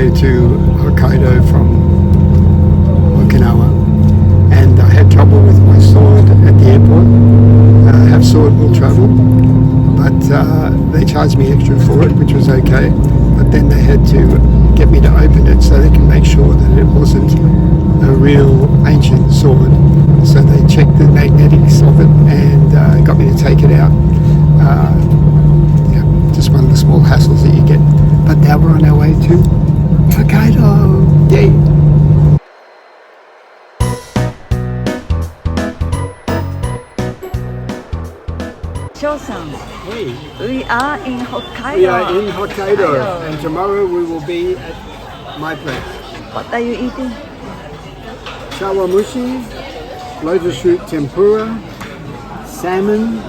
way to Hokkaido from Okinawa, and I had trouble with my sword at the airport. Have sword will travel, but they charged me extra for it, which was okay. But then they had to get me to open it so they can make sure that it wasn't a real ancient sword. So they checked the magnetics of it and got me to take it out. Just one of the small hassles that you get. But now we're on our way to Hokkaido. Yay! Sho-san, Hey, we are in Hokkaido. we are in Hokkaido, and tomorrow we will be at my place. What are you eating? Shawamushi, lotus root tempura, salmon,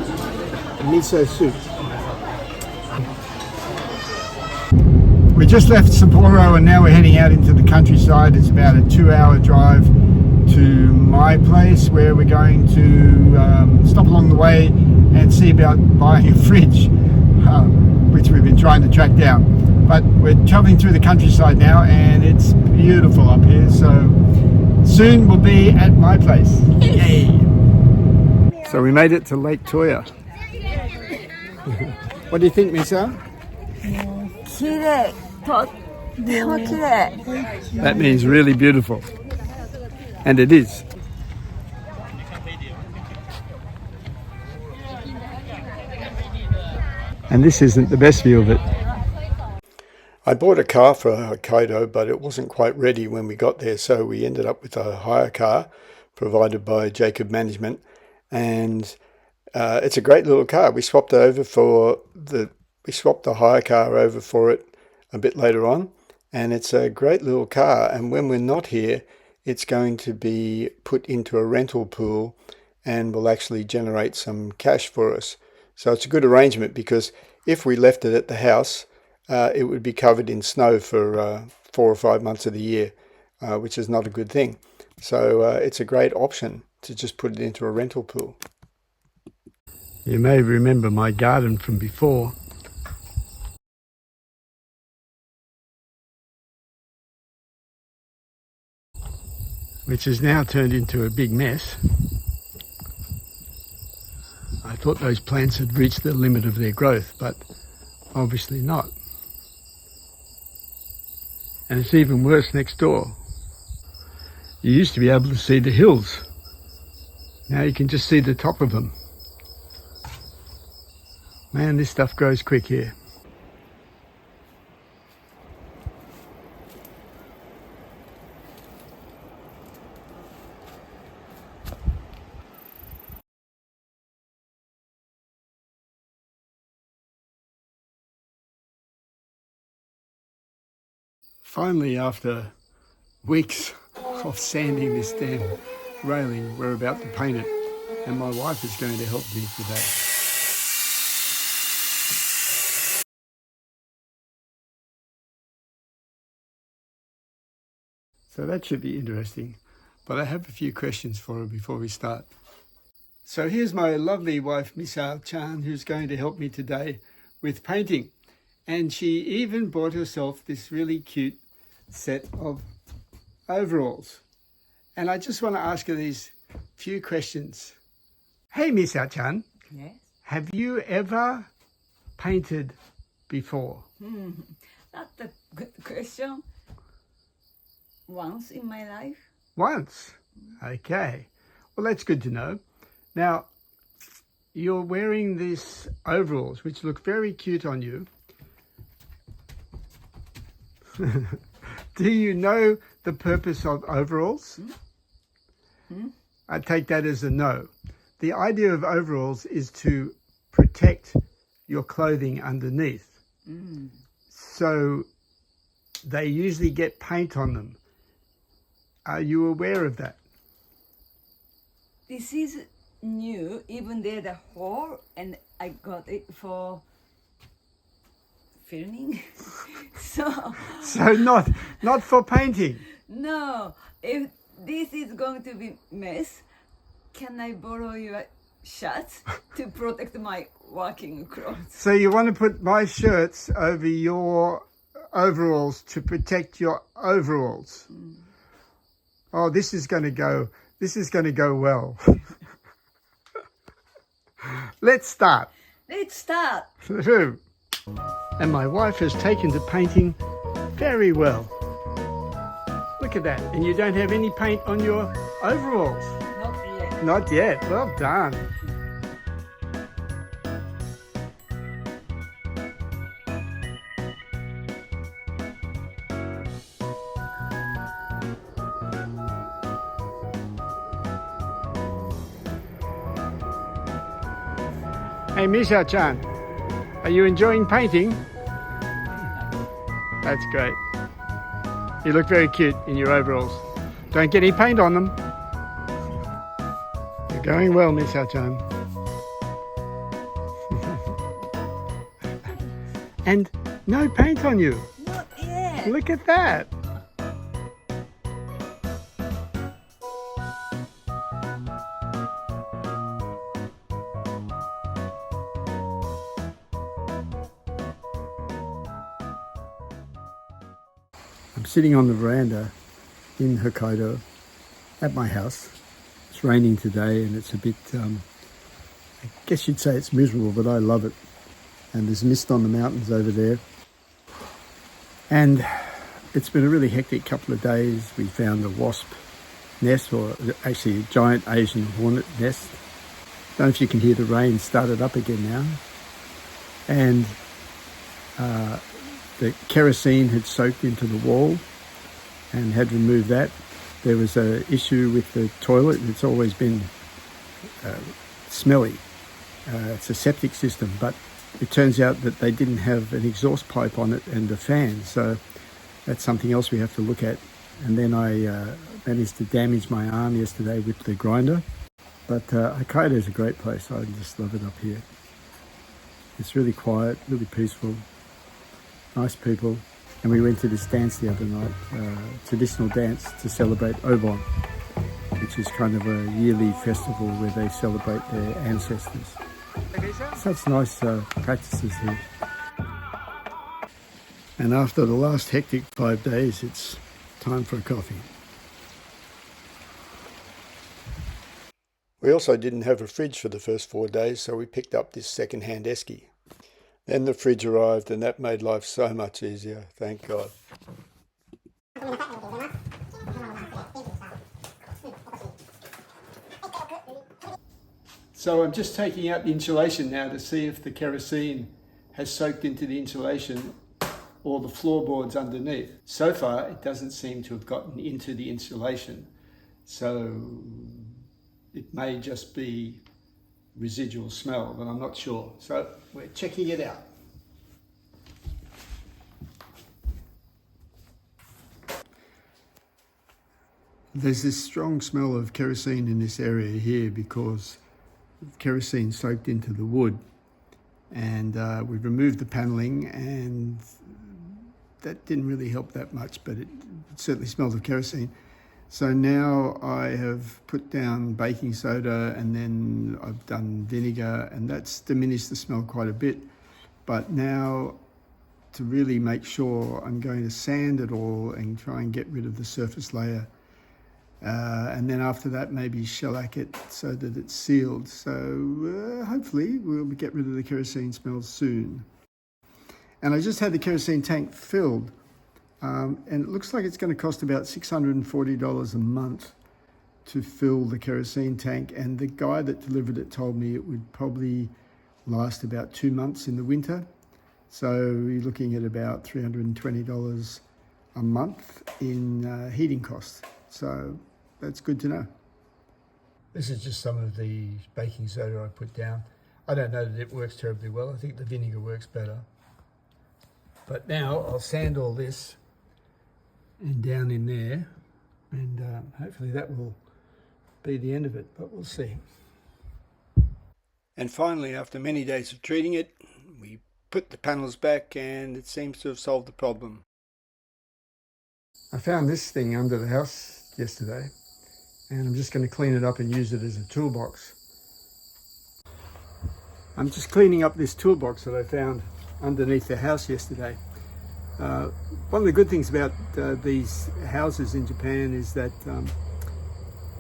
miso soup. We just left Sapporo and now we're heading out into the countryside. It's about a 2-hour drive to my place, where we're going to stop along the way and see about buying a fridge, which we've been trying to track down. But we're traveling through the countryside now and it's beautiful up here, so soon we'll be at my place. Yay! So we made it to Lake Toya. What do you think, Misa? 綺麗、とっても綺麗。 That means really beautiful. And it is. And this isn't the best view of it. I bought a car for Hokkaido, but it wasn't quite ready when we got there, so we ended up with a hire car provided by Jacob Management, and it's a great little car. We swapped the hire car over for it a bit later on, and it's a great little car. And when we're not here, it's going to be put into a rental pool and will actually generate some cash for us. So it's a good arrangement, because if we left it at the house, it would be covered in snow for 4 or 5 months of the year, which is not a good thing. So it's a great option to just put it into a rental pool. You may remember my garden from before. Which has now turned into a big mess. I thought those plants had reached the limit of their growth, but obviously not. And it's even worse next door. You used to be able to see the hills. Now you can just see the top of them. Man, this stuff grows quick here. Finally, after weeks of sanding this damn railing, we're about to paint it, and my wife is going to help me today. So that should be interesting, but I have a few questions for her before we start. So here's my lovely wife, Misao-chan, who's going to help me today with painting. And she even bought herself this really cute set of overalls. And I just want to ask her these few questions. Hey, Misao-chan. Yes. Have you ever painted before? That's a good question. Once in my life. Once? Okay. Well, that's good to know. Now, you're wearing these overalls, which look very cute on you. Do you know the purpose of overalls? I take that as a no. The idea of overalls is to protect your clothing underneath. So they usually get paint on them. Are you aware of that? This is new. Even there's a hole, and I got it for filming. So not for painting. No, if this is going to be mess, can I borrow your shirts to protect my working clothes? So you want to put my shirts over your overalls to protect your overalls. Oh, this is going to go well. Let's start. Let's start. And my wife has taken to painting very well. Look at that. And you don't have any paint on your overalls. Not yet. Not yet. Well done. Hey, Misha-chan, are you enjoying painting? That's great. You look very cute in your overalls. Don't get any paint on them. You're going well, Misha-chan. And no paint on you. Not yet. Look at that. I'm sitting on the veranda in Hokkaido at my house. It's raining today and it's a bit, I guess you'd say it's miserable, but I love it. And there's mist on the mountains over there. And it's been a really hectic couple of days. We found a wasp nest, or actually a giant Asian hornet nest. Don't know if you can hear the rain started up again now. And the kerosene had soaked into the wall and had removed that. There was an issue with the toilet. It's always been smelly. It's a septic system, but it turns out that they didn't have an exhaust pipe on it and a fan. So that's something else we have to look at. And then I managed to damage my arm yesterday with the grinder. But Hokkaido is a great place. I just love it up here. It's really quiet, really peaceful. Nice people. And we went to this dance the other night, traditional dance to celebrate Obon, which is kind of a yearly festival where they celebrate their ancestors. Such nice practices here. And after the last hectic 5 days, it's time for a coffee. We also didn't have a fridge for the first 4 days, so we picked up this second-hand esky. Then the fridge arrived and that made life so much easier, thank God. So I'm just taking out the insulation now to see if the kerosene has soaked into the insulation or the floorboards underneath. So far it doesn't seem to have gotten into the insulation, so it may just be residual smell, but I'm not sure. So we're checking it out. There's this strong smell of kerosene in this area here because kerosene soaked into the wood, and we removed the paneling and that didn't really help that much, but it certainly smelled of kerosene. So now I have put down baking soda and then I've done vinegar, and that's diminished the smell quite a bit. But now to really make sure, I'm going to sand it all and try and get rid of the surface layer. And then after that, maybe shellac it so that it's sealed. So hopefully we'll get rid of the kerosene smell soon. And I just had the kerosene tank filled. And it looks like it's going to cost about $640 a month to fill the kerosene tank. And the guy that delivered it told me it would probably last about 2 months in the winter. So you're looking at about $320 a month in heating costs. So that's good to know. This is just some of the baking soda I put down. I don't know that it works terribly well. I think the vinegar works better. But now I'll sand all this and down in there, and hopefully that will be the end of it, but we'll see. And finally, after many days of treating it, we put the panels back and it seems to have solved the problem. I found this thing under the house yesterday, and I'm just going to clean it up and use it as a toolbox. I'm just cleaning up this toolbox that I found underneath the house yesterday. One of the good things about these houses in Japan is that,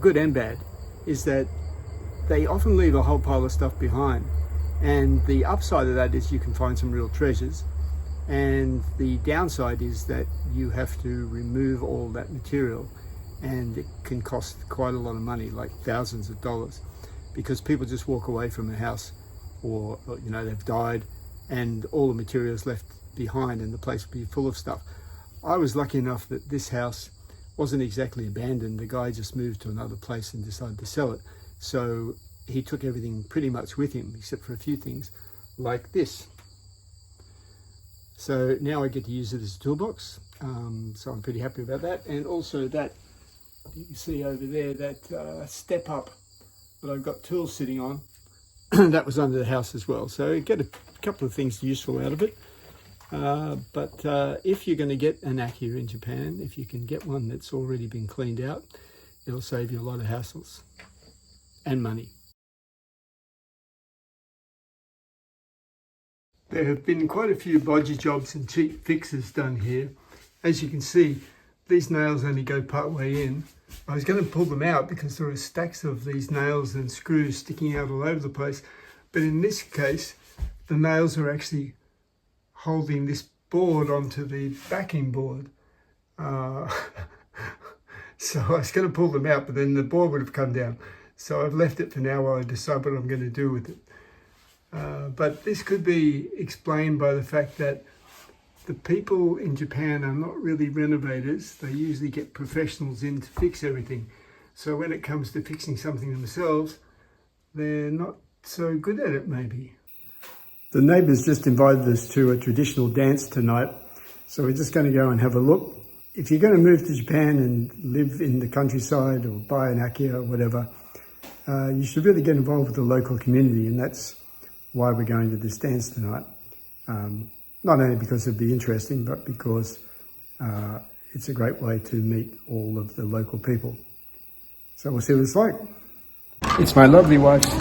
good and bad, is that they often leave a whole pile of stuff behind. And the upside of that is you can find some real treasures. And the downside is that you have to remove all that material, and it can cost quite a lot of money, like thousands of dollars, because people just walk away from a house, or they've died and all the materials left behind and the place will be full of stuff. I was lucky enough that this house wasn't exactly abandoned. The guy just moved to another place and decided to sell it. So he took everything pretty much with him, except for a few things like this. So now I get to use it as a toolbox. So I'm pretty happy about that. And also that, you can see over there, that step up that I've got tools sitting on, that was under the house as well. So you get a couple of things useful out of it. But if you're going to get an akiya in Japan, if you can get one that's already been cleaned out, it'll save you a lot of hassles and money. There have been quite a few bodgy jobs and cheap fixes done here. As you can see, these nails only go part way in. I was going to pull them out because there are stacks of these nails and screws sticking out all over the place. But in this case, the nails are actually holding this board onto the backing board. So I was going to pull them out, but then the board would have come down. So I've left it for now while I decide what I'm going to do with it. But this could be explained by the fact that the people in Japan are not really renovators. They usually get professionals in to fix everything. So when it comes to fixing something themselves, they're not so good at it, maybe. The neighbours just invited us to a traditional dance tonight, so we're just going to go and have a look. If you're going to move to Japan and live in the countryside or buy an akiya or whatever, you should really get involved with the local community, and that's why we're going to this dance tonight. Not only because it'd be interesting, but because it's a great way to meet all of the local people. So we'll see what it's like. It's my lovely wife's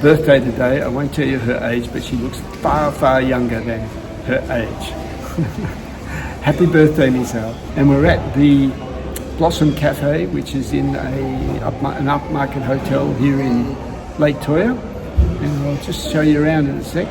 birthday today. I won't tell you her age, but she looks far, far younger than her age. Happy birthday, Misao. And we're at the Blossom Cafe, which is in an upmarket hotel here in Lake Toya. And I'll just show you around in a sec.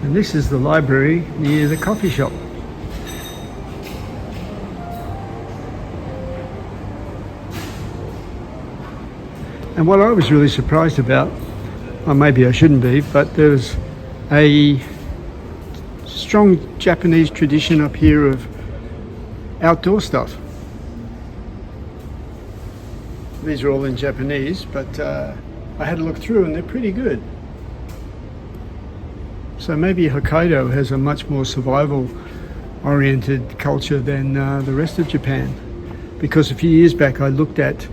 And this is the library near the coffee shop. And what I was really surprised about, or maybe I shouldn't be, but there's a strong Japanese tradition up here of outdoor stuff. These are all in Japanese, but I had a look through and they're pretty good. So maybe Hokkaido has a much more survival-oriented culture than the rest of Japan. Because a few years back I looked at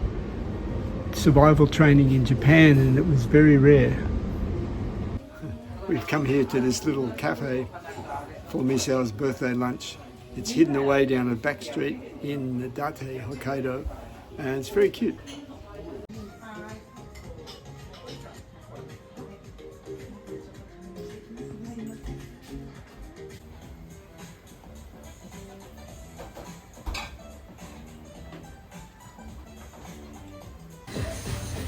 survival training in Japan and it was very rare. We've come here to this little cafe for Misao's birthday lunch. It's hidden away down a back street in Date, Hokkaido, and it's very cute.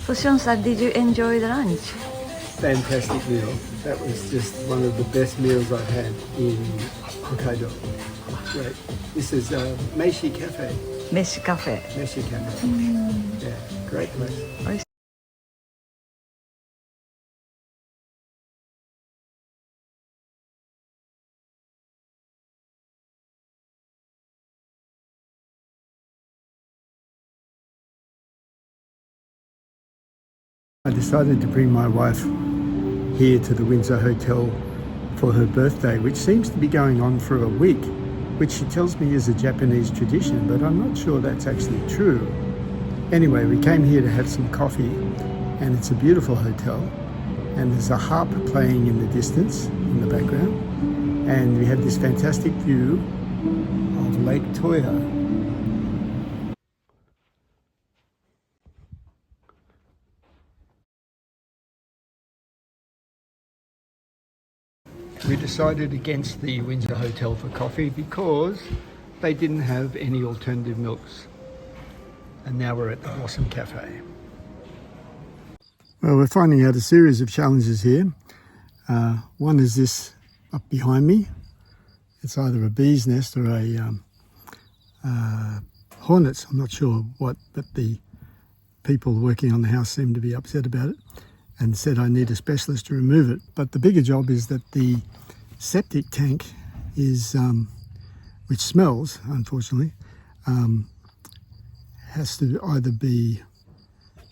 So Sean-san, did you enjoy the lunch? Fantastic meal. That was just one of the best meals I've had in Hokkaido. Great. This is Meishi Cafe. Meishi Cafe. Meishi Cafe. Yeah, great place. I decided to bring my wife here to the Windsor Hotel for her birthday, which seems to be going on for a week, which she tells me is a Japanese tradition, but I'm not sure that's actually true. Anyway, we came here to have some coffee, and it's a beautiful hotel, and there's a harp playing in the distance, in the background, and we have this fantastic view of Lake Toya. We decided against the Windsor Hotel for coffee because they didn't have any alternative milks. And now we're at the Blossom Cafe. Well, we're finding out a series of challenges here. One is this up behind me. It's either a bee's nest or a hornets. I'm not sure what, but the people working on the house seem to be upset about it and said I need a specialist to remove it. But the bigger job is that the septic tank is, which smells, unfortunately, has to either be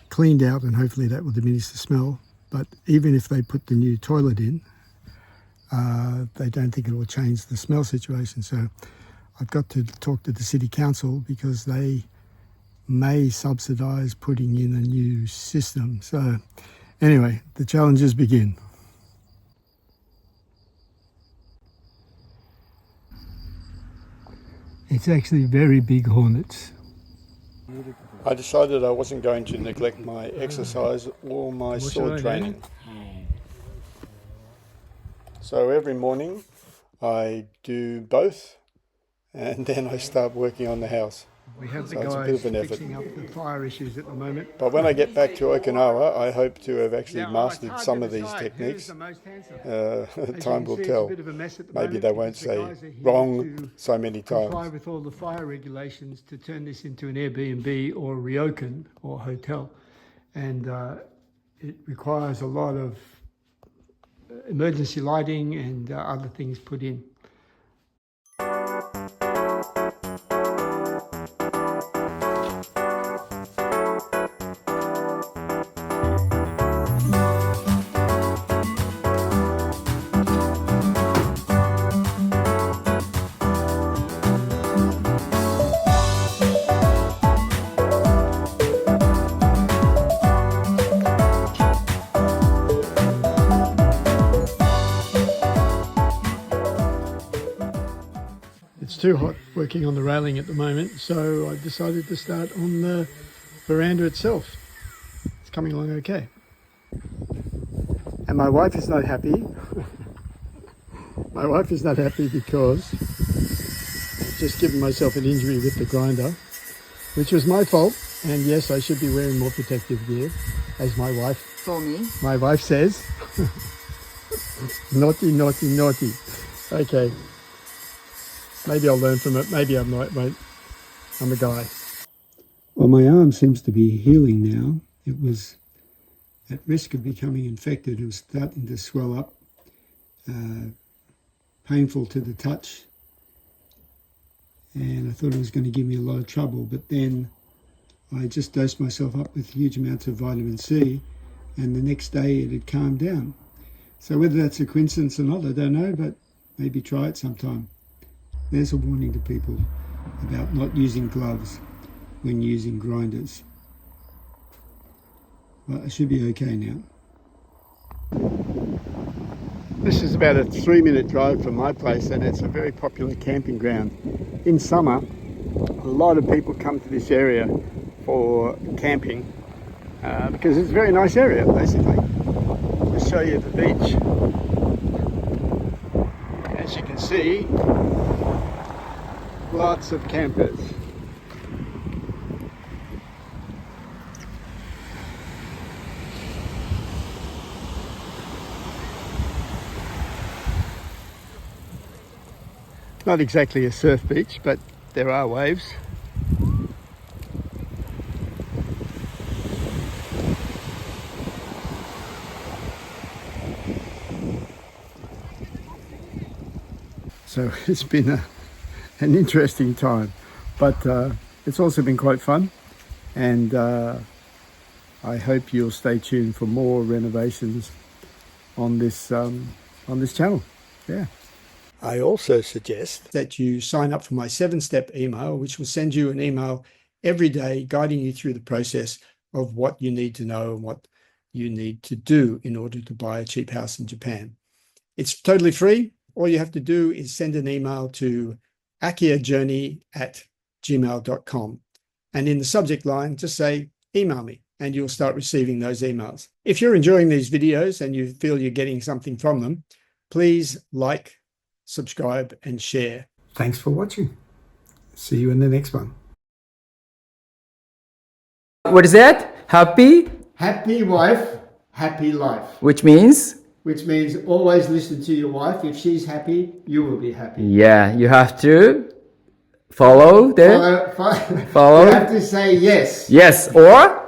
cleaned out, and hopefully that will diminish the smell. But even if they put the new toilet in, they don't think it will change the smell situation. So I've got to talk to the city council because they may subsidise putting in a new system. So anyway, the challenges begin. It's actually very big hornets. I decided I wasn't going to neglect my exercise or my sword training. So every morning I do both, and then I start working on the house. We have the guys fixing up the fire issues at the moment. But when I get back to Okinawa, I hope to have actually mastered some of these techniques. Time will tell. Maybe they won't say wrong so many times. Comply with all the fire regulations to turn this into an AirBnB or Ryokan or hotel. And it requires a lot of emergency lighting and other things put in. It's too hot working on the railing at the moment, so I decided to start on the veranda itself. It's coming along okay. And my wife is not happy. My wife is not happy because I've just given myself an injury with the grinder, which was my fault. And yes, I should be wearing more protective gear, as my wife says. Naughty, naughty, naughty. Okay. Maybe I'll learn from it. Maybe I won't. I'm a guy. Well, my arm seems to be healing now. It was at risk of becoming infected. It was starting to swell up. Painful to the touch. And I thought it was going to give me a lot of trouble. But then I just dosed myself up with huge amounts of vitamin C. And the next day it had calmed down. So whether that's a coincidence or not, I don't know. But maybe try it sometime. There's a warning to people about not using gloves when using grinders. But I should be okay now. This is about a 3-minute drive from my place, and it's a very popular camping ground. In summer, a lot of people come to this area for camping because it's a very nice area, basically. I'll show you the beach. As you can see, lots of campers. Not exactly a surf beach, but there are waves. So it's been an interesting time, but it's also been quite fun, and I hope you'll stay tuned for more renovations on this channel. Yeah. I also suggest that you sign up for my 7-step email, which will send you an email every day guiding you through the process of what you need to know and what you need to do in order to buy a cheap house in Japan. It's totally free. All you have to do is send an email to akiyajourney@gmail.com. And in the subject line, just say email me and you'll start receiving those emails. If you're enjoying these videos and you feel you're getting something from them, please like, subscribe, and share. Thanks for watching. See you in the next one. What is that? Happy? Happy wife, happy life. Which means? Which means always listen to your wife. If she's happy, you will be happy. Yeah, you have to follow the... Follow. You have to say yes. Yes or?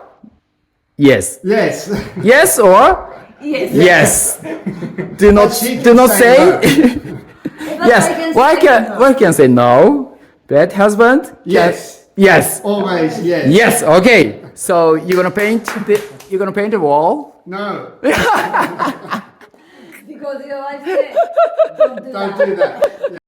Yes. Yes. Yes or? Yes. Yes. Do not say. Yes. Why can say no? Bad husband? Yes. Yes. Always yes. Yes. Okay. So you're gonna paint the wall? No. Because your wife said, don't do that. Don't do that.